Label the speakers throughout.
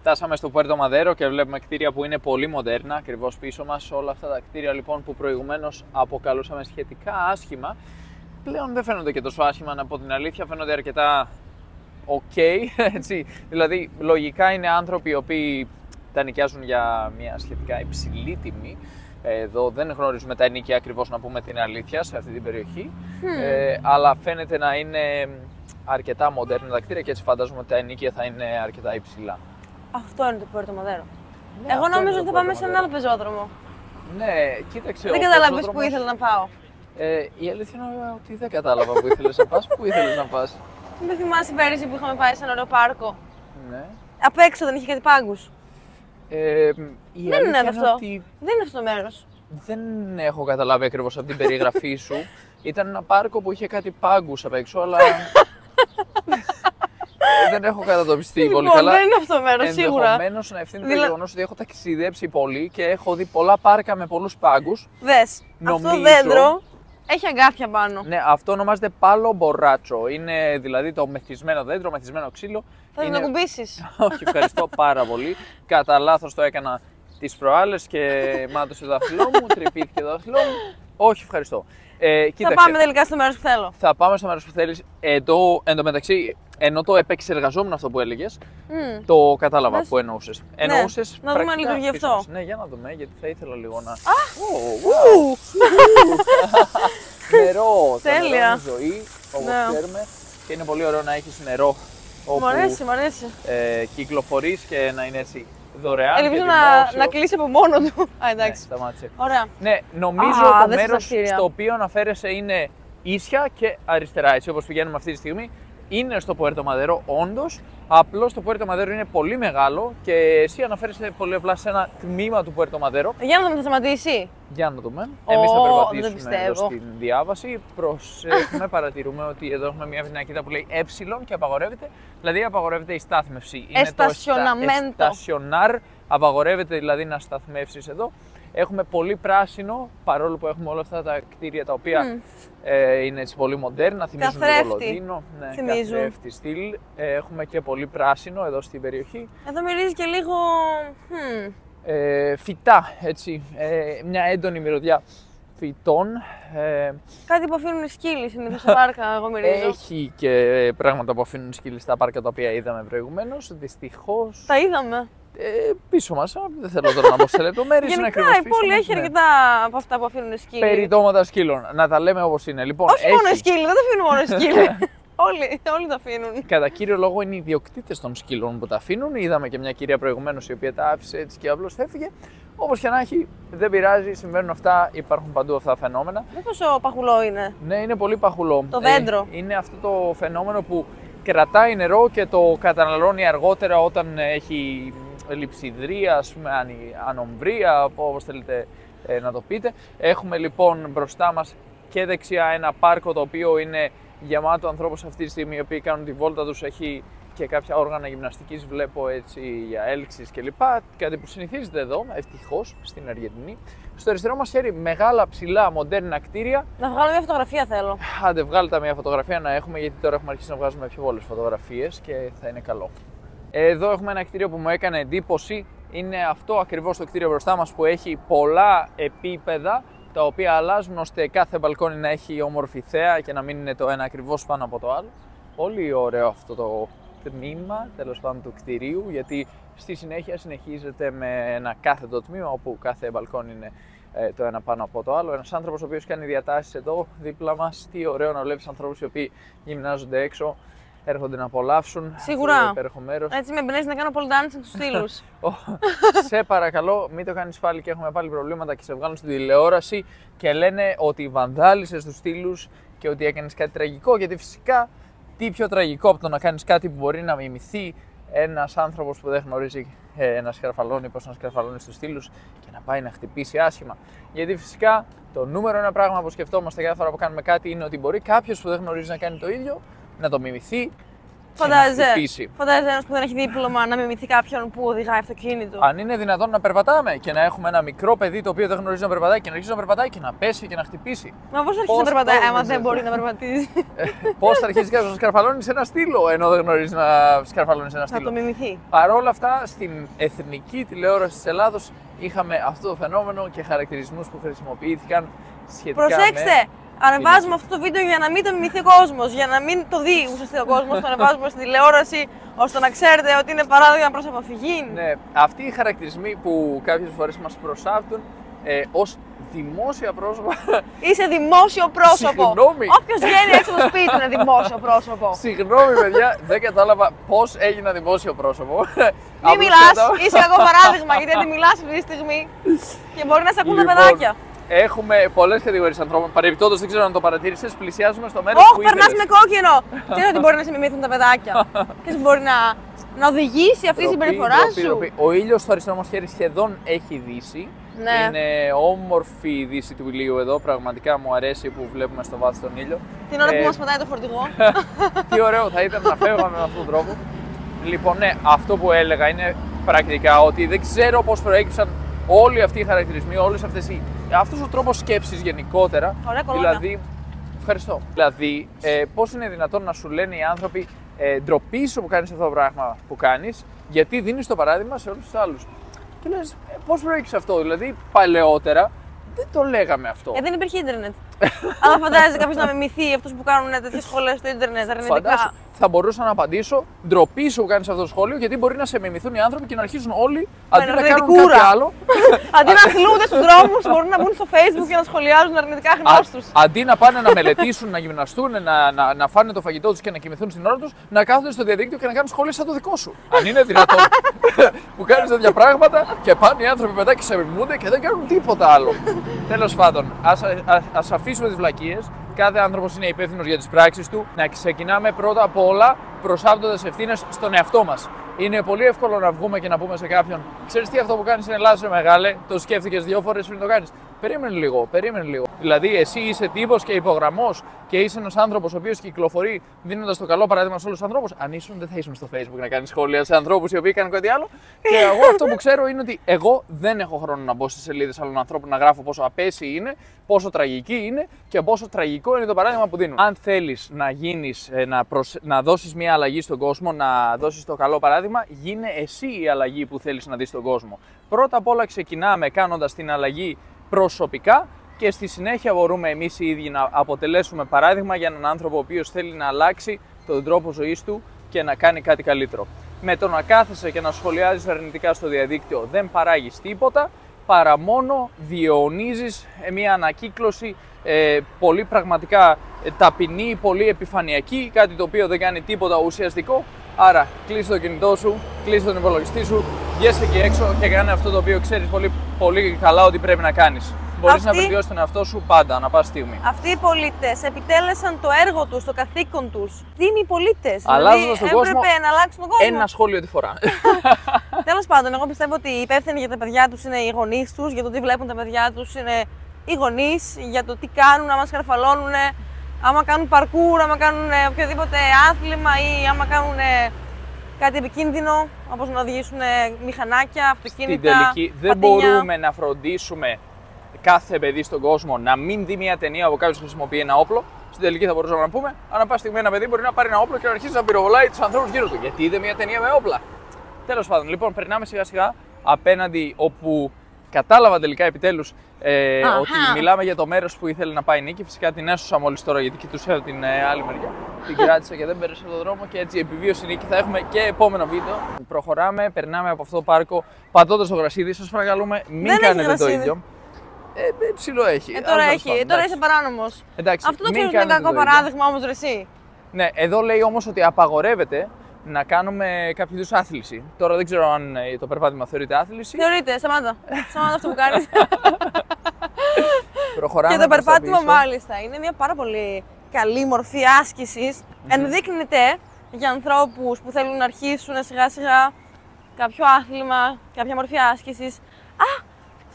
Speaker 1: Φτάσαμε στο Puerto Madero και βλέπουμε κτίρια που είναι πολύ μοντέρνα, ακριβώς πίσω μας. Όλα αυτά τα κτίρια λοιπόν που προηγουμένως αποκαλούσαμε σχετικά άσχημα, πλέον δεν φαίνονται και τόσο άσχημα, να πω την αλήθεια, φαίνονται αρκετά ok, έτσι. Δηλαδή λογικά είναι άνθρωποι οι οποίοι τα νοικιάζουν για μια σχετικά υψηλή τιμή. Εδώ δεν γνωρίζουμε τα ενοίκια ακριβώς, να πούμε την αλήθεια, σε αυτή την περιοχή, αλλά φαίνεται να είναι αρκετά μοντέρνα τα κτίρια και έτσι φαντάζομαι ότι τα ενοίκια θα είναι αρκετά υψηλά.
Speaker 2: Αυτό είναι το Puerto Madero.
Speaker 1: Ναι,
Speaker 2: εγώ νόμιζα ότι θα πάμε σε ένα άλλο πεζόδρομο.
Speaker 1: Ναι, κοίταξε.
Speaker 2: Δεν κατάλαβες που ήθελα να πάω.
Speaker 1: Η αλήθεια είναι ότι δεν κατάλαβα που ήθελες να πας. Πού ήθελες να πας?
Speaker 2: Δεν θυμάσαι πέρυσι που είχαμε πάει σε ένα ωραίο πάρκο?
Speaker 1: Ναι.
Speaker 2: Απ' έξω δεν είχε κάτι πάγκους.
Speaker 1: Δεν
Speaker 2: είναι αυτό.
Speaker 1: Ότι
Speaker 2: δεν είναι αυτό το μέρος.
Speaker 1: δεν έχω καταλάβει ακριβώς από την περιγραφή σου. Ήταν ένα πάρκο που είχε κάτι πάγκους απ' έξω, αλλά δεν έχω κατατοπιστεί πολύ καλά.
Speaker 2: Δεν είναι αυτό το μέρος, σίγουρα.
Speaker 1: Ενδεχομένως να ευθύνεται το γεγονός ότι έχω ταξιδέψει πολύ και έχω δει πολλά πάρκα με πολλούς πάγκους.
Speaker 2: Δες, αυτό το δέντρο έχει αγκάθια πάνω.
Speaker 1: Ναι, αυτό ονομάζεται πάλο μποράτσο. Είναι δηλαδή το μεθυσμένο δέντρο, μεθυσμένο ξύλο.
Speaker 2: Θα το κουμπίσεις?
Speaker 1: Όχι, ευχαριστώ πάρα πολύ. Κατά λάθος το έκανα τις προάλλες και μάτωσε το δάχτυλό μου, τρυπήθηκε το δάχτυλό μου. Όχι, ευχαριστώ.
Speaker 2: Θα πάμε τελικά στο μέρος που θέλω.
Speaker 1: Θα πάμε στο μέρος που θέλεις. Εν τω μεταξύ, ενώ το επεξεργαζόμουν αυτό που έλεγες, το κατάλαβα που εννοούσες. Εννοούσες
Speaker 2: να δούμε αν λειτουργεί αυτό.
Speaker 1: Ναι, για να δούμε, γιατί θα ήθελα λίγο να. Νερό!
Speaker 2: Τέλεια!
Speaker 1: Είναι ζωή, όπως ξέρουμε. Και είναι πολύ ωραίο να έχεις νερό.
Speaker 2: Μ' αρέσει, μ' αρέσει.
Speaker 1: Κυκλοφορείς και να είναι έτσι δωρεάν.
Speaker 2: Ελπίζω να κλείσει από μόνο του. Α, εντάξει.
Speaker 1: Ναι, σταμάτησε.
Speaker 2: Ωραία.
Speaker 1: Ναι, νομίζω το μέρος στο οποίο αναφέρεσαι είναι ίσια και αριστερά, έτσι όπως πηγαίνουμε αυτή τη στιγμή. Είναι στο Puerto Madero, όντως. Απλώς το Puerto Madero είναι πολύ μεγάλο και εσύ αναφέρεσαι πολύ απλά σε ένα τμήμα του Puerto Madero.
Speaker 2: Για να δούμε, θα σταματήσει.
Speaker 1: Για να το δούμε. Εμείς θα περπατήσουμε
Speaker 2: εδώ
Speaker 1: στην διάβαση. Προσέχουμε, παρατηρούμε ότι εδώ έχουμε μια βινακίδα που λέει ε και απαγορεύεται. Δηλαδή απαγορεύεται η στάθμευση. Είναι το εστασιονάρ. Απαγορεύεται δηλαδή να σταθμεύσεις εδώ. Έχουμε πολύ πράσινο, παρόλο που έχουμε όλα αυτά τα κτίρια τα οποία είναι έτσι πολύ μοντέρνα, θυμίζουν το Λονδίνο. Ναι, καθρέφτη στυλ. Έχουμε και πολύ πράσινο εδώ στην περιοχή.
Speaker 2: Εδώ μυρίζει και λίγο
Speaker 1: φυτά, έτσι, μια έντονη μυρωδιά φυτών.
Speaker 2: Κάτι που αφήνουν οι σκύλοι συνήθως στα πάρκα, εγώ μυρίζω.
Speaker 1: Έχει και πράγματα που αφήνουν οι σκύλοι στα πάρκα τα οποία είδαμε προηγουμένως, δυστυχώς.
Speaker 2: Τα είδαμε.
Speaker 1: Πίσω μας, δεν θέλω τώρα να πω σε λεπτομέρειες.
Speaker 2: Γενικά η πόλη έχει αρκετά από αυτά που αφήνουν οι σκύλοι.
Speaker 1: Περιτώματα σκύλων, να τα λέμε όπως είναι. Λοιπόν,
Speaker 2: όχι μόνο οι σκύλοι, δεν τα αφήνουν μόνο οι σκύλοι. Όλοι τα αφήνουν.
Speaker 1: Κατά κύριο λόγο είναι οι ιδιοκτήτες των σκύλων που τα αφήνουν. Είδαμε και μια κυρία προηγουμένως η οποία τα άφησε έτσι και απλώς έφυγε. Όπως και να έχει, δεν πειράζει, συμβαίνουν αυτά, υπάρχουν παντού αυτά τα φαινόμενα.
Speaker 2: Δεν πόσο παχουλό είναι.
Speaker 1: Ναι, είναι πολύ παχουλό.
Speaker 2: Το δέντρο.
Speaker 1: Είναι αυτό το φαινόμενο που κρατάει νερό και το καταναλώνει αργότερα όταν έχει λειψιδρία, ας πούμε, ανομβρία, όπως θέλετε να το πείτε. Έχουμε λοιπόν μπροστά μας και δεξιά ένα πάρκο το οποίο είναι γεμάτο ανθρώπους αυτή τη στιγμή οι οποίοι κάνουν τη βόλτα τους. Έχει και κάποια όργανα γυμναστικής, βλέπω έτσι, για έλξεις κλπ. Κάτι που συνηθίζεται εδώ, ευτυχώς, στην Αργεντινή. Στο αριστερό μας χέρι μεγάλα, ψηλά, μοντέρνα κτίρια.
Speaker 2: Να βγάλω μια φωτογραφία θέλω.
Speaker 1: Άντε, βγάλτε μια φωτογραφία να έχουμε, γιατί τώρα έχουμε αρχίσει να βγάζουμε πιο πολλές φωτογραφίες και θα είναι καλό. Εδώ έχουμε ένα κτίριο που μου έκανε εντύπωση. Είναι αυτό ακριβώς το κτίριο μπροστά μας που έχει πολλά επίπεδα, τα οποία αλλάζουν ώστε κάθε μπαλκόνι να έχει όμορφη θέα και να μην είναι το ένα ακριβώς πάνω από το άλλο. Πολύ ωραίο αυτό το τμήμα, τέλος πάντων, του κτιρίου, γιατί στη συνέχεια συνεχίζεται με ένα κάθετο τμήμα όπου κάθε μπαλκόνι είναι το ένα πάνω από το άλλο. Ένας άνθρωπος ο οποίος κάνει διατάσεις εδώ δίπλα μας. Τι ωραίο να βλέπεις ανθρώπους οι οποίοι γυμνάζονται έξω, έρχονται να απολαύσουν.
Speaker 2: Σίγουρα.
Speaker 1: Μέρος.
Speaker 2: Έτσι με εμπνέεις να κάνω pole dancing στους στήλους.
Speaker 1: Σε παρακαλώ, μην το κάνεις πάλι και έχουμε πάλι προβλήματα και σε βγάλουν στην τηλεόραση και λένε ότι βανδάλισες τους στήλους και ότι έκανες κάτι τραγικό, γιατί φυσικά τι πιο τραγικό από το να κάνεις κάτι που μπορεί να μιμηθεί ένας άνθρωπος που δεν γνωρίζει να σκαρφαλώνει, πώς να σκαρφαλώνει στους στήλους και να πάει να χτυπήσει άσχημα. Γιατί φυσικά το νούμερο ένα πράγμα που σκεφτόμαστε κάθε φορά που κάνουμε κάτι είναι ότι μπορεί κάποιος που δεν γνωρίζει να κάνει το ίδιο να το μιμηθεί
Speaker 2: Φαντάζεσαι ένας που δεν έχει δίπλωμα να μιμηθεί κάποιον που οδηγάει αυτοκίνητο.
Speaker 1: Αν είναι δυνατόν να περπατάμε και να έχουμε ένα μικρό παιδί το οποίο δεν γνωρίζει να περπατάει και να αρχίσει να περπατάει και να πέσει και να χτυπήσει.
Speaker 2: Μα πώς θα αρχίσει να περπατάει άμα δεν μπορεί να περπατήσει?
Speaker 1: Πώς θα αρχίσει κάποιος να σκαρφαλώνει σε ένα στήλο ενώ δεν γνωρίζει να σκαρφαλώνει σε ένα στήλο?
Speaker 2: Θα το μιμηθεί.
Speaker 1: Παρ' όλα αυτά, στην εθνική τηλεόραση της Ελλάδος είχαμε αυτό το φαινόμενο και χαρακτηρισμούς που χρησιμοποιήθηκαν σχετικά.
Speaker 2: Προσέξτε! Ανεβάζουμε αυτό το βίντεο για να μην το μιμηθεί ο κόσμος, για να μην το δει ουσιαστικά ο κόσμος. Το ανεβάζουμε στην τηλεόραση ώστε να ξέρετε ότι είναι παράδειγμα προς αποφυγή.
Speaker 1: Ναι, αυτοί οι χαρακτηρισμοί που κάποιες φορές μας προσάπτουν ως δημόσια πρόσωπα.
Speaker 2: Είσαι δημόσιο πρόσωπο.
Speaker 1: Συγγνώμη.
Speaker 2: Όποιος βγαίνει έξω από το σπίτι του είναι δημόσιο πρόσωπο.
Speaker 1: Συγγνώμη, παιδιά, δεν κατάλαβα πώς έγινα δημόσιο πρόσωπο.
Speaker 2: Μην μιλάς, είσαι κακό παράδειγμα γιατί δεν μιλάς αυτή τη στιγμή και μπορεί να σε ακούν τα παιδάκια.
Speaker 1: Έχουμε πολλές κατηγορίες ανθρώπων. Παρεμπιπτόντως, δεν ξέρω αν το παρατήρησες, πλησιάζουμε στο μέρος που
Speaker 2: περνάς με κόκκινο! Ξέρω ότι μπορεί να σε μιμηθούν τα παιδάκια. Και μπορεί να οδηγήσει αυτή η συμπεριφορά σου.
Speaker 1: Ο ήλιος στο αριστερό μας χέρι σχεδόν έχει δύσει.
Speaker 2: Ναι.
Speaker 1: Είναι όμορφη η δύση του ηλίου εδώ. Πραγματικά μου αρέσει που βλέπουμε στο βάθος τον ήλιο.
Speaker 2: Την ώρα που μας πατάει το φορτηγό.
Speaker 1: Τι ωραίο θα ήταν να φεύγαμε με αυτόν τον τρόπο. Λοιπόν, ναι, αυτό που έλεγα είναι πρακτικά ότι δεν ξέρω πώς προέκυψαν όλοι αυτοί οι χαρακτηρισμοί, αυτός ο τρόπος σκέψης γενικότερα.
Speaker 2: Ωραία,
Speaker 1: δηλαδή, ευχαριστώ. Δηλαδή, πώς είναι δυνατόν να σου λένε οι άνθρωποι ντροπή σου που κάνεις αυτό το πράγμα που κάνεις, γιατί δίνεις το παράδειγμα σε όλους τους άλλους. Και λες, πώς προέκυψε αυτό, δηλαδή παλαιότερα δεν το λέγαμε αυτό.
Speaker 2: Δεν υπήρχε ίντερνετ. Αλλά φαντάζεσαι κάποιος να μιμηθεί αυτούς που κάνουν τέτοιες σχολές στο ίντερνετ αρνητικά.
Speaker 1: Θα μπορούσα να απαντήσω ντροπή σου που κάνεις αυτό το σχόλιο, γιατί μπορεί να σε μιμηθούν οι άνθρωποι και να αρχίσουν όλοι αντί να κάνουν κάτι άλλο.
Speaker 2: Αντί να αθλούνται στους δρόμους, μπορούν να μπουν στο Facebook και να σχολιάζουν αρνητικά γνώστους.
Speaker 1: Αντί να πάνε να μελετήσουν, να γυμναστούν, να φάνε το φαγητό τους και να κοιμηθούν στην ώρα τους, να κάθονται στο διαδίκτυο και να κάνουν σχόλια σαν το δικό σου. Αν είναι δυνατόν που κάνεις τέτοια πράγματα και πάνε οι άνθρωποι μετά και σε μιμούνται και δεν κάνουν τίποτα άλλο. Τέλος πάντων, ας αφήσουμε τις βλακίες. Κάθε άνθρωπος είναι υπεύθυνος για τις πράξεις του. Να ξεκινάμε πρώτα απ' όλα προσάπτοντας ευθύνες στον εαυτό μας. Είναι πολύ εύκολο να βγούμε και να πούμε σε κάποιον: ξέρεις τι, αυτό που κάνεις είναι λάθος, μεγάλε, το σκέφτηκες 2 φορές πριν το κάνεις. Περίμενε λίγο. Δηλαδή, εσύ είσαι τύπος και υπογραμμός και είσαι ένας άνθρωπος ο οποίος κυκλοφορεί δίνοντας το καλό παράδειγμα σε όλους τους ανθρώπους. Αν ήσουν, δεν θα ήσουν στο Facebook να κάνεις σχόλια σε ανθρώπους οι οποίοι κάνουν κάτι άλλο. Και εγώ αυτό που ξέρω είναι ότι εγώ δεν έχω χρόνο να μπω στις σελίδες άλλων ανθρώπων να γράφω πόσο απέσιοι είναι, πόσο τραγική είναι και πόσο τραγικό είναι το παράδειγμα που δίνουν. Αν θέλεις να γίνεις, να δώσεις μια αλλαγή στον κόσμο, να δώσεις το καλό παράδειγμα, γίνε εσύ η αλλαγή που θέλεις να δεις στον κόσμο. Πρώτα απ' όλα ξεκινάμε κάνοντας την αλλαγή προσωπικά και στη συνέχεια μπορούμε εμείς οι ίδιοι να αποτελέσουμε παράδειγμα για έναν άνθρωπο ο οποίος θέλει να αλλάξει τον τρόπο ζωής του και να κάνει κάτι καλύτερο. Με το να κάθεσαι και να σχολιάζεις αρνητικά στο διαδίκτυο δεν παράγεις τίποτα, παρά μόνο διαιωνίζεις μια ανακύκλωση πολύ πραγματικά ταπεινή, πολύ επιφανειακή, κάτι το οποίο δεν κάνει τίποτα ουσιαστικό. Άρα κλείσει το κινητό σου, κλείσει τον υπολογιστή σου, βγες εκεί έξω και κάνε αυτό το οποίο ξέρεις πολύ, πολύ καλά ότι πρέπει να κάνεις. Μπορείς να βελτιώσεις τον εαυτό σου πάντα, ανά πάση στιγμή.
Speaker 2: Αυτοί οι πολίτες επιτέλεσαν το έργο τους, το καθήκον τους. Τι είναι οι πολίτες?
Speaker 1: Αλλάζοντας τον κόσμο,
Speaker 2: να αλλάξουν τον κόσμο.
Speaker 1: ένα σχόλιο τη φορά.
Speaker 2: Τέλος πάντων, εγώ πιστεύω ότι οι υπεύθυνοι για τα παιδιά τους είναι οι γονείς τους, για το τι βλέπουν τα παιδιά τους είναι οι γονείς, για το τι κάνουν, άμα σκαρφαλώνουν, άμα κάνουν παρκούρ, άμα κάνουν οποιοδήποτε άθλημα ή άμα κάνουν κάτι επικίνδυνο, όπως να οδηγήσουν μηχανάκια, αυτοκίνητα.
Speaker 1: Στην τελική δεν μπορούμε να φροντίσουμε κάθε παιδί στον κόσμο να μην δει μια ταινία όπου κάποιος χρησιμοποιεί ένα όπλο. Στην τελική θα μπορούσαμε να πούμε: ανά πάση στιγμή ένα παιδί μπορεί να πάρει ένα όπλο και να αρχίσει να πυροβολάει τους ανθρώπους γύρω του. Γιατί είδε μια ταινία με όπλα. Τέλος πάντων, λοιπόν, περνάμε σιγά σιγά απέναντι όπου κατάλαβα τελικά επιτέλους ότι μιλάμε για το μέρος που ήθελε να πάει η Νίκη. Φυσικά την έσωσα μόλις τώρα γιατί κοιτούσα την άλλη μεριά. Την κράτησα και δεν πέρασε τον δρόμο και έτσι επιβίωσε η Νίκη. Θα έχουμε και επόμενο βίντεο. Προχωράμε, περνάμε από αυτό το πάρκο πατώντας το γρασίδι. Σας παρακαλούμε, μην κάνετε το ίδιο. Ψηλό έχει.
Speaker 2: Τώρα έχει. Τώρα είσαι παράνομος. Αυτό το ξέρω ότι είναι κακό παράδειγμα όμως, ρε εσύ.
Speaker 1: Ναι, εδώ λέει όμως ότι απαγορεύεται να κάνουμε κάποιο είδους άθληση. Τώρα δεν ξέρω αν το περπάτημα θεωρείται άθληση.
Speaker 2: Θεωρείται, σταμάτα. Σταμάτα αυτό που κάνεις.
Speaker 1: Προχωράμε.
Speaker 2: Και το περπάτημα μάλιστα είναι μια πάρα πολύ καλή μορφή άσκησης. Ενδείκνυται για ανθρώπους που θέλουν να αρχίσουν σιγά σιγά κάποιο άθλημα, κάποια μορφή άσκησης.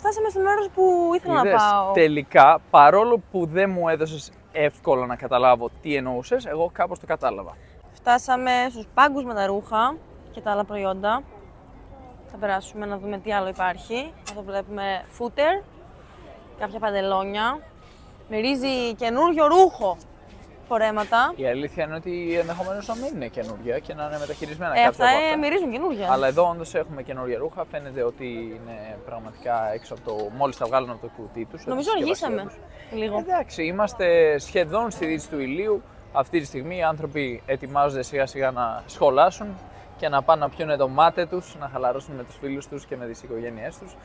Speaker 2: Φτάσαμε στο μέρος που ήθελα να πάω.
Speaker 1: Τελικά, παρόλο που δεν μου έδωσες εύκολα να καταλάβω τι εννοούσες, εγώ κάπως το κατάλαβα.
Speaker 2: Φτάσαμε στους πάγκους με τα ρούχα και τα άλλα προϊόντα. Θα περάσουμε να δούμε τι άλλο υπάρχει. Εδώ βλέπουμε φούτερ, κάποια παντελόνια. Μυρίζει καινούριο ρούχο φορέματα.
Speaker 1: Η αλήθεια είναι ότι ενδεχομένως να μην είναι καινούργια και να είναι μεταχειρισμένα
Speaker 2: Αυτά
Speaker 1: κάποια από αυτά.
Speaker 2: μυρίζουν καινούργια.
Speaker 1: Αλλά εδώ όντως έχουμε καινούργια ρούχα. Φαίνεται ότι είναι πραγματικά έξω από το. Μόλις τα βγάλουν από το κουτί τους.
Speaker 2: Νομίζω αργήσαμε λίγο.
Speaker 1: Εντάξει, είμαστε σχεδόν στη δύση του ηλίου. Αυτή τη στιγμή οι άνθρωποι ετοιμάζονται σιγά σιγά να σχολάσουν και να πάνε να πιούνε το μάτε τους, να χαλαρώσουν με τους φίλους τους και με τις οικογένειές τους.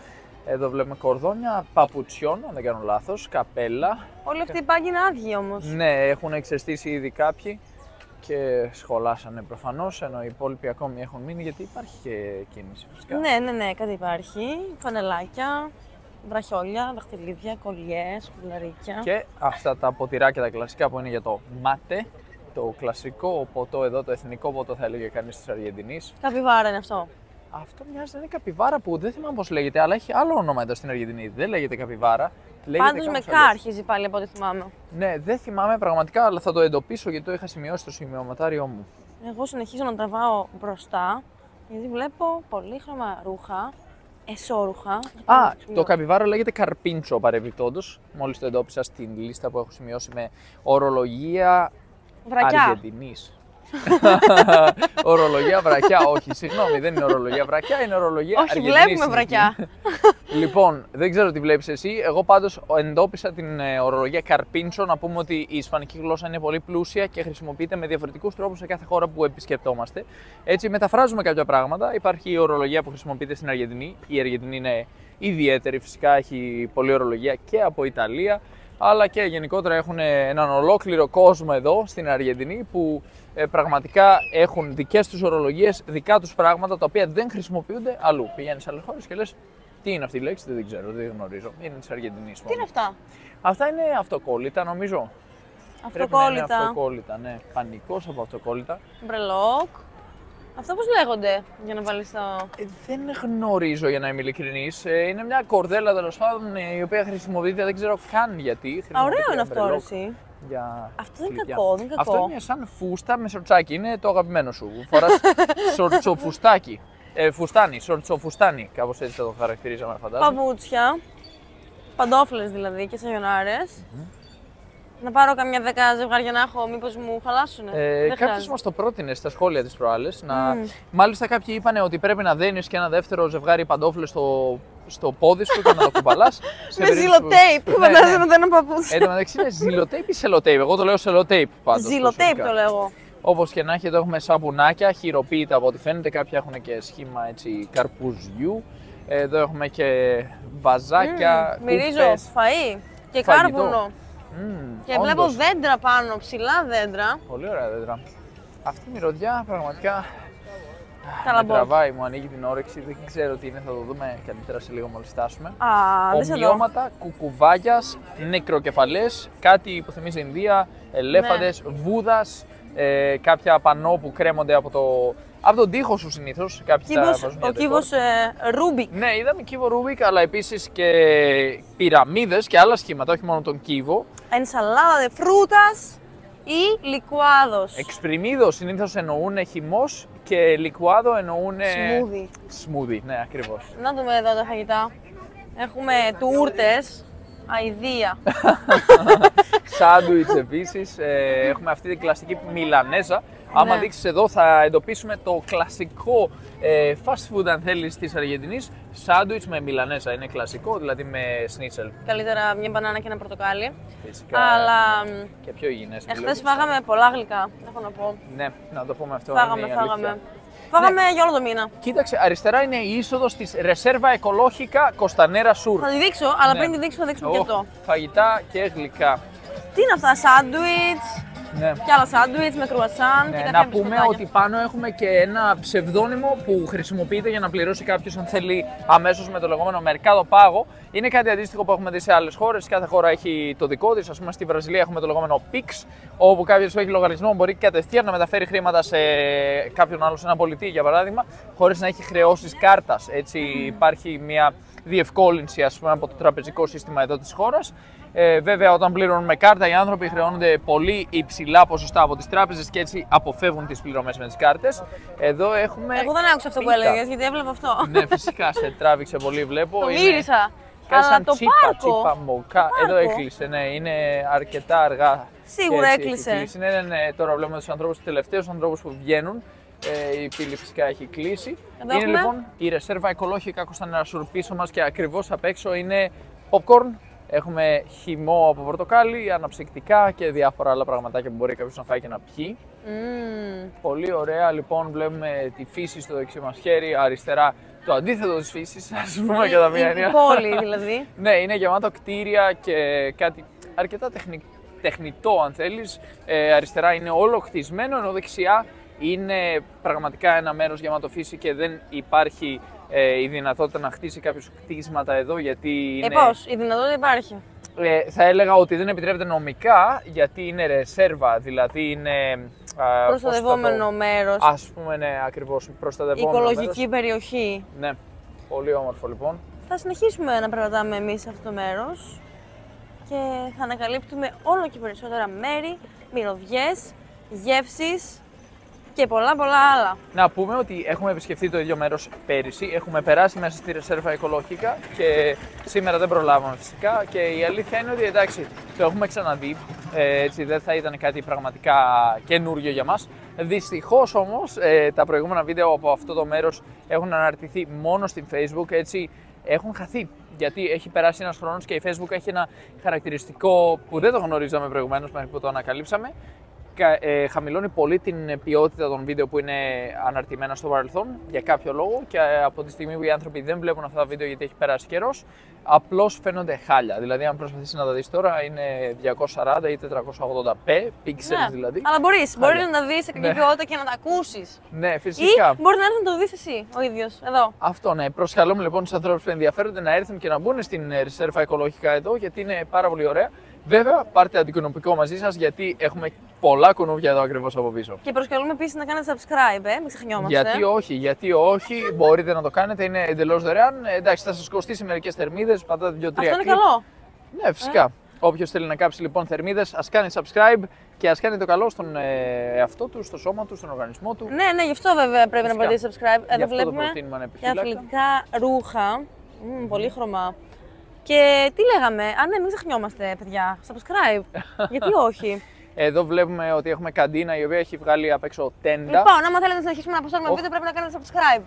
Speaker 1: Εδώ βλέπουμε κορδόνια παπουτσιών, αν δεν κάνω λάθος, καπέλα.
Speaker 2: Όλοι αυτοί οι πάγκοι είναι άδειοι όμως.
Speaker 1: Ναι, έχουν εξαιστήσει ήδη κάποιοι και σχολάσανε προφανώς, ενώ οι υπόλοιποι ακόμη έχουν μείνει γιατί υπάρχει και κίνηση φυσικά.
Speaker 2: Ναι, κάτι υπάρχει. Φανελάκια, βραχιόλια, δαχτυλίδια, κολλιές, κουλαρίκια.
Speaker 1: Και αυτά τα ποτηράκια τα κλασικά που είναι για το μάτε, το κλασικό ποτό εδώ, το εθνικό ποτό θα έλεγε κανείς της Αργεντινής.
Speaker 2: Καπιβάρα είναι αυτό.
Speaker 1: Αυτό μοιάζει να είναι καπιβάρα που δεν θυμάμαι πώς λέγεται, αλλά έχει άλλο όνομα εδώ στην Αργεντινή. Δεν λέγεται καπιβάρα.
Speaker 2: Πάντως με κα αρχίζει πάλι από ό,τι θυμάμαι.
Speaker 1: Ναι, δεν θυμάμαι πραγματικά, αλλά θα το εντοπίσω γιατί το είχα σημειώσει στο σημειωματάριό μου.
Speaker 2: Εγώ συνεχίζω να τραβάω μπροστά, γιατί βλέπω πολύχρωμα ρούχα, εσώρουχα.
Speaker 1: Το καπιβάρα λέγεται καρπίντσο παρεμπιπτόντως. Μόλις το εντόπισα στην λίστα που έχω σημειώσει με ορολογία Αργεντινής. Ορολογία βρακιά, όχι, συγγνώμη, δεν είναι ορολογία βρακιά, είναι ορολογία Αργεντινής.
Speaker 2: Όχι, βλέπουμε βρακιά.
Speaker 1: Λοιπόν, δεν ξέρω τι βλέπεις εσύ. Εγώ πάντως εντόπισα την ορολογία καρπίντσο. Να πούμε ότι η ισπανική γλώσσα είναι πολύ πλούσια και χρησιμοποιείται με διαφορετικούς τρόπους σε κάθε χώρα που επισκεπτόμαστε. Έτσι, μεταφράζουμε κάποια πράγματα. Υπάρχει η ορολογία που χρησιμοποιείται στην Αργεντινή. Η Αργεντινή είναι ιδιαίτερη, φυσικά έχει πολλή ορολογία και από Ιταλία. Αλλά και γενικότερα έχουν έναν ολόκληρο κόσμο εδώ στην Αργεντινή που πραγματικά έχουν δικές τους ορολογίες, δικά τους πράγματα τα οποία δεν χρησιμοποιούνται αλλού. Πηγαίνεις σε άλλες χώρες και λες τι είναι αυτή η λέξη, δεν ξέρω, δεν γνωρίζω. Είναι της Αργεντινής.
Speaker 2: Τι είναι αυτά?
Speaker 1: Αυτά είναι αυτοκόλλητα νομίζω.
Speaker 2: Αυτοκόλλητα.
Speaker 1: Αυτοκόλλητα, ναι. Πανικός από αυτοκόλλητα.
Speaker 2: Μπρελόκ. Αυτά πώς λέγονται για να βάλεις το.
Speaker 1: Δεν γνωρίζω για να είμαι ειλικρινής. Είναι μια κορδέλα τέλος πάντων η οποία χρησιμοποιείται, δεν ξέρω καν γιατί.
Speaker 2: Ωραίο είναι αυτό, εσύ. Αυτό δεν είναι κακό, δεν είναι κακό.
Speaker 1: Αυτό είναι σαν φούστα με σορτσάκι, είναι το αγαπημένο σου. Φοράς σορτσοφουστάκι. Φουστάνι, σορτσοφουστάνι, κάπως έτσι θα το χαρακτηρίζαμε, φαντάζομαι.
Speaker 2: Παπούτσια, παντόφλες δηλαδή και σαγιονάρες. Να πάρω καμιά 10 ζευγάρια να έχω, μήπως μου χαλάσουνε.
Speaker 1: Κάποιος μας το πρότεινε στα σχόλια τις προάλλες. Μάλιστα κάποιοι είπανε ότι πρέπει να δένεις και ένα δεύτερο ζευγάρι παντόφλες στο πόδι σου και να το κουμπαλάς.
Speaker 2: Με ζιλοτέιπ, φαντάζομαι να είναι παπούτσια.
Speaker 1: Εν τω μεταξύ είναι ζιλοτέιπ ή σελοτέιπ, εγώ το λέω σελοτέιπ πάντως.
Speaker 2: Ζιλοτέιπ το λέω.
Speaker 1: Όπως και να έχει, εδώ έχουμε σαπουνάκια, χειροποίητα από ό,τι φαίνεται. Κάποια έχουν και σχήμα έτσι καρπουζιού. Εδώ έχουμε και βαζάκια.
Speaker 2: Μυρίζω φαΐ και κάρβουνο. Και βλέπω δέντρα πάνω, ψηλά δέντρα.
Speaker 1: Πολύ ωραία δέντρα. Αυτή η μυρωδιά πραγματικά με
Speaker 2: Καλαμπό.
Speaker 1: τραβάει, μου ανοίγει την όρεξη. Δεν ξέρω τι είναι, θα το δούμε καλύτερα σε λίγο μόλις φτάσουμε.
Speaker 2: Ομοιώματα,
Speaker 1: κουκουβάγιας, νεκροκεφαλές, κάτι που θυμίζει Ινδία, ελέφαντες, Βούδας, κάποια πανό που κρέμονται από τον τοίχο σου συνήθως.
Speaker 2: Ο κύβος Ρούμπικ.
Speaker 1: Ναι, είδαμε κύβο Ρούμπικ, αλλά επίσης και πυραμίδες και άλλα σχήματα, όχι μόνο τον κύβο.
Speaker 2: Ensalada de frutas ή licuados.
Speaker 1: Εξπριμίδο συνήθως εννοούν χυμός και λικουάδο εννοούν smoothie. Ναι, ακριβώς.
Speaker 2: Να δούμε εδώ τα φαγητά. Έχουμε τούρτες, αηδία.
Speaker 1: Σάντουιτς επίσης. Έχουμε αυτή την κλασική μιλανέζα. Άμα δείξεις εδώ θα εντοπίσουμε το κλασικό fast food αν θέλεις της Αργεντινής. Σάντουιτς με μιλανέζα, είναι κλασικό, δηλαδή με σνίτσελ.
Speaker 2: Καλύτερα μια μπανάνα και ένα πορτοκάλι.
Speaker 1: Φυσικά.
Speaker 2: Αλλά
Speaker 1: και πιο υγιεινές επιλογές.
Speaker 2: εχθές φάγαμε πολλά γλυκά, έχω να πω.
Speaker 1: Ναι, να το πούμε αυτό.
Speaker 2: Φάγαμε. Φάγαμε για όλο το μήνα.
Speaker 1: Κοίταξε, αριστερά είναι η είσοδος της Reserva Ecológica Costanera Sur.
Speaker 2: Θα τη δείξω, αλλά πριν τη δείξω θα δείξουμε και αυτό.
Speaker 1: Φαγητά και γλυκά.
Speaker 2: Τι είναι αυτά, σάντουιτς,
Speaker 1: Ναι.
Speaker 2: και άλλα σάντουιτς με κρουασάν και κάποια
Speaker 1: να πούμε
Speaker 2: μπισκοτάκια.
Speaker 1: ότι πάνω έχουμε και ένα ψευδόνυμο που χρησιμοποιείται για να πληρώσει κάποιος αν θέλει αμέσως με το λεγόμενο Mercado Pago. Είναι κάτι αντίστοιχο που έχουμε δει σε άλλες χώρες. Κάθε χώρα έχει το δικό της. Ας πούμε στη Βραζιλία έχουμε το λεγόμενο Pix, όπου κάποιος που έχει λογαριασμό μπορεί κατευθείαν να μεταφέρει χρήματα σε κάποιον άλλο, σε ένα πολιτή για παράδειγμα, χωρίς να έχει χρεώσεις κάρτας. Έτσι υπάρχει μια διευκόλυνση, ας πούμε, από το τραπεζικό σύστημα εδώ της χώρας. Βέβαια, όταν πληρώνουν με κάρτα, οι άνθρωποι χρεώνονται πολύ υψηλά ποσοστά από τις τράπεζες και έτσι αποφεύγουν τις πληρωμές με τις κάρτες. Εδώ έχουμε.
Speaker 2: Εγώ δεν άκουσα αυτό που έλεγες, γιατί έβλεπα αυτό.
Speaker 1: Ναι, φυσικά σε τράβηξε πολύ, βλέπω.
Speaker 2: Το μύρισα.
Speaker 1: Κάτι
Speaker 2: Αλλά
Speaker 1: σαν
Speaker 2: το
Speaker 1: τσίπα, μοκά. Εδώ έκλεισε, ναι, είναι αρκετά αργά.
Speaker 2: Σίγουρα έκλεισε.
Speaker 1: Ναι, τώρα βλέπουμε τους ανθρώπους, τους τελευταίους ανθρώπους που βγαίνουν. Η πύλη φυσικά έχει κλείσει.
Speaker 2: Εδώ
Speaker 1: είναι
Speaker 2: έχουμε
Speaker 1: λοιπόν η Reserva Ecologica Κωνσταντίνα Σουρ πίσω μας και ακριβώς απ' έξω είναι popcorn. Έχουμε χυμό από πορτοκάλι, αναψυκτικά και διάφορα άλλα πραγματάκια που μπορεί κάποιος να φάει και να πιει. Πολύ ωραία, λοιπόν, βλέπουμε τη φύση στο δεξί μας χέρι, αριστερά το αντίθετο της φύσης, ας πούμε, κατά μία έννοια.
Speaker 2: Η πόλη δηλαδή.
Speaker 1: Ναι, είναι γεμάτο κτίρια και κάτι αρκετά τεχνητό, αν θέλεις. Αριστερά είναι όλο χτισμένο, ενώ δεξιά είναι πραγματικά ένα μέρος γεμάτο φύση και δεν υπάρχει η δυνατότητα να χτίσει κάποιος κτίσματα εδώ, γιατί είναι.
Speaker 2: Πώς, η δυνατότητα υπάρχει.
Speaker 1: Θα έλεγα ότι δεν επιτρέπεται νομικά, γιατί είναι ρεσέρβα, δηλαδή είναι.
Speaker 2: Προστατευόμενο μέρος.
Speaker 1: Ας πούμε, ναι, ακριβώς, προστατευόμενο
Speaker 2: οικολογική περιοχή.
Speaker 1: Ναι, πολύ όμορφο λοιπόν.
Speaker 2: Θα συνεχίσουμε να περπατάμε εμείς σε αυτό το μέρος και θα ανακαλύπτουμε όλο και περισσότερα μέρη, μυρωδιές, γεύσεις και πολλά άλλα.
Speaker 1: Να πούμε ότι έχουμε επισκεφτεί το ίδιο μέρος πέρυσι, έχουμε περάσει μέσα στη Reserva Ecologica και σήμερα δεν προλάβαμε φυσικά, και η αλήθεια είναι ότι εντάξει, το έχουμε ξαναδεί, έτσι δεν θα ήταν κάτι πραγματικά καινούριο για μας. Δυστυχώς όμως τα προηγούμενα βίντεο από αυτό το μέρος έχουν αναρτηθεί μόνο στην Facebook, έτσι έχουν χαθεί. Γιατί έχει περάσει ένας χρόνος και η Facebook έχει ένα χαρακτηριστικό που δεν το γνωρίζαμε προηγουμένως μέχρι που το ανακαλύψαμε. Χαμηλώνει πολύ την ποιότητα των βίντεο που είναι αναρτημένα στο παρελθόν για κάποιο λόγο, και από τη στιγμή που οι άνθρωποι δεν βλέπουν αυτά τα βίντεο γιατί έχει περάσει καιρός, απλώς φαίνονται χάλια. Δηλαδή, αν προσπαθήσεις να τα δεις τώρα, είναι 240 ή 480p pixels δηλαδή.
Speaker 2: Αλλά μπορείς να τα δεις σε κακή ποιότητα και να τα ακούσεις.
Speaker 1: Ναι, φυσικά.
Speaker 2: Ή μπορεί να έρθει να το δεις εσύ ο ίδιος εδώ.
Speaker 1: Αυτό, ναι. Προσκαλούμε λοιπόν τους ανθρώπους που ενδιαφέρονται να έρθουν και να μπουν στην Reserva Ecologica εδώ, γιατί είναι πάρα πολύ ωραία. Βέβαια, πάρτε αντικοινωνικό μαζί σας, γιατί έχουμε πολλά κουνούβια εδώ ακριβώς από πίσω.
Speaker 2: Και προσκαλούμε επίσης να κάνετε subscribe, μην ξεχνιόμαστε.
Speaker 1: Γιατί όχι, μπορείτε να το κάνετε, είναι εντελώς δωρεάν. Εντάξει, θα σας κοστίσει μερικές θερμίδες, πατάτε 2-3
Speaker 2: Αυτό είναι καλό.
Speaker 1: Ναι, φυσικά. Όποιος θέλει να κάψει λοιπόν θερμίδες, ας κάνει subscribe και ας κάνει το καλό στον εαυτό του, στο σώμα του, στον οργανισμό του.
Speaker 2: Ναι, γι' αυτό βέβαια πρέπει να πατήσει subscribe. Εδώ βλέπουμε
Speaker 1: για
Speaker 2: αθλητικά ρούχα, πολύχρωμα. Και τι λέγαμε, ναι, μην ξεχνιόμαστε, παιδιά, subscribe, γιατί όχι.
Speaker 1: Εδώ βλέπουμε ότι έχουμε καντίνα η οποία έχει βγάλει απ' έξω τέντα.
Speaker 2: Λοιπόν, άμα θέλετε να συνεχίσουμε να αποστέλουμε βίντεο, πρέπει να κάνετε subscribe.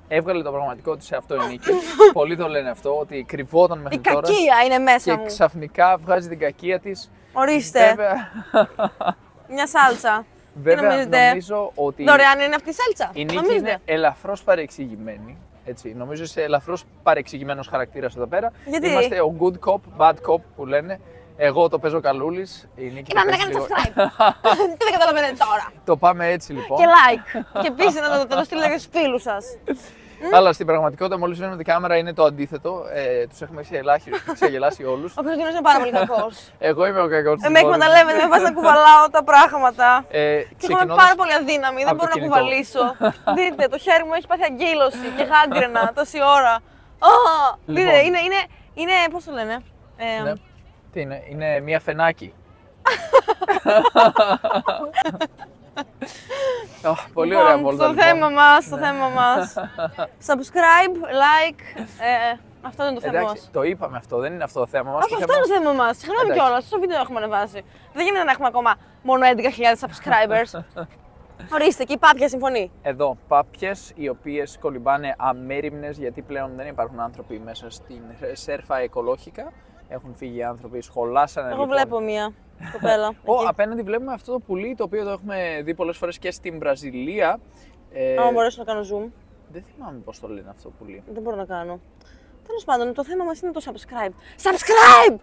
Speaker 1: Έβγαλε το πραγματικό της σε αυτό η Νίκη. Πολλοί το λένε αυτό, ότι κρυβόταν μέχρι τώρα.
Speaker 2: Η κακία είναι μέσα
Speaker 1: και
Speaker 2: μου.
Speaker 1: Και ξαφνικά βγάζει την κακία της.
Speaker 2: Ορίστε.
Speaker 1: Βέβαια...
Speaker 2: Μια σάλτσα.
Speaker 1: Βέβαια, νομίζω ότι.
Speaker 2: Δωρεάν είναι αυτή η σάλτσα.
Speaker 1: Η Νίκη είναι ελαφρώς παρεξηγημένη. Έτσι, νομίζω είσαι ελαφρώς παρεξηγημένος χαρακτήρας εδώ πέρα.
Speaker 2: Γιατί?
Speaker 1: Είμαστε ο good cop, bad cop που λένε. Εγώ το παίζω καλούλης.
Speaker 2: Είπαμε να κάνετε subscribe. Τι δεν καταλαβαίνετε τώρα.
Speaker 1: Το πάμε έτσι λοιπόν.
Speaker 2: Και like. Και επίσης να το στείλετε και στους φίλους σας.
Speaker 1: Αλλά στην πραγματικότητα, μόλις βγαίνουμε την κάμερα, είναι το αντίθετο. Τους έχουμε ξεγελάσει όλους.
Speaker 2: Ο Κωνσταντίνος είναι πάρα πολύ κακός.
Speaker 1: Εγώ είμαι ο κακός.
Speaker 2: Με εκμεταλλεύεται, με βάζει να κουβαλάω τα πράγματα. Και είμαι πάρα πολύ αδύναμη, δεν μπορώ να κουβαλήσω. Δείτε, το χέρι μου έχει πάθει αγκύλωση και γάντρινα τόση ώρα. Δείτε, είναι, πώς το λένε.
Speaker 1: Τι είναι μία φενάκι. Πολύ ωραία βόλτα.
Speaker 2: Στο θέμα μας. Subscribe, like, αυτό είναι το θέμα μας.
Speaker 1: Το είπαμε αυτό, δεν είναι αυτό το θέμα μας.
Speaker 2: Αυτό είναι το θέμα μας. Συγγνώμη κιόλας, στο βίντεο έχουμε ανεβάσει. Δεν γίνεται να έχουμε ακόμα μόνο 11.000 subscribers. Ορίστε, και η Πάπια συμφωνεί.
Speaker 1: Εδώ, πάπιες οι οποίες κολυμπάνε αμέριμνες, γιατί πλέον δεν υπάρχουν άνθρωποι μέσα στην Reserva Ecologica. Έχουν φύγει οι άνθρωποι, σχολάσανε.
Speaker 2: Εγώ βλέπω μία κοπέλα.
Speaker 1: Απέναντι βλέπουμε αυτό το πουλί, το οποίο το έχουμε δει πολλές φορές και στην Βραζιλία.
Speaker 2: Αν μπορέσω να κάνω zoom.
Speaker 1: Δεν θυμάμαι πώς το λένε αυτό το πουλί.
Speaker 2: Δεν μπορώ να κάνω. Τέλος πάντων, το θέμα μας είναι το subscribe. Subscribe!